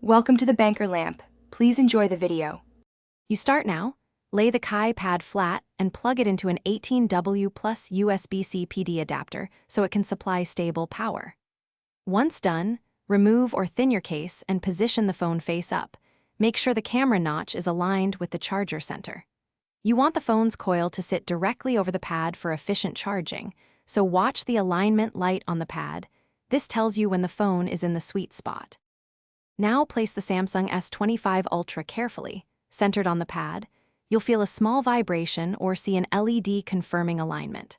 Welcome to the banker lamp. Please enjoy the video. You start now, lay the Kai pad flat and plug it into an 18W plus USB-C PD adapter so it can supply stable power. Once done, remove or thin your case and position the phone face up. Make sure the camera notch is aligned with the charger center. You want the phone's coil to sit directly over the pad for efficient charging, so watch the alignment light on the pad. This tells you when the phone is in the sweet spot. Now place the Samsung S25 Ultra carefully, centered on the pad. You'll feel a small vibration or see an LED confirming alignment.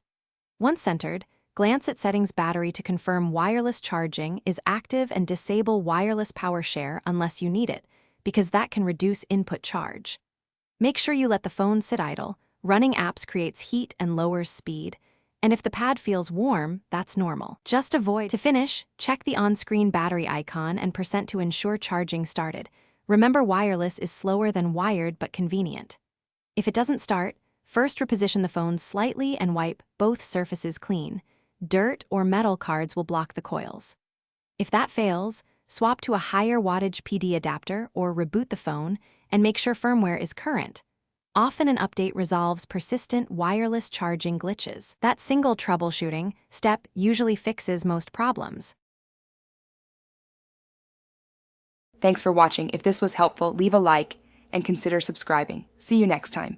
Once centered, glance at settings battery to confirm wireless charging is active and disable wireless power share unless you need it, because that can reduce input charge. Make sure you let the phone sit idle. Running apps creates heat and lowers speed. And if the pad feels warm, that's normal. To finish, check the on-screen battery icon and percent to ensure charging started. Remember, wireless is slower than wired but convenient. If it doesn't start, first reposition the phone slightly and wipe both surfaces clean. Dirt or metal cards will block the coils. If that fails, swap to a higher wattage PD adapter or reboot the phone and make sure firmware is current. Often an update resolves persistent wireless charging glitches. That single troubleshooting step usually fixes most problems. Thanks for watching. If this was helpful, leave a like and consider subscribing. See you next time.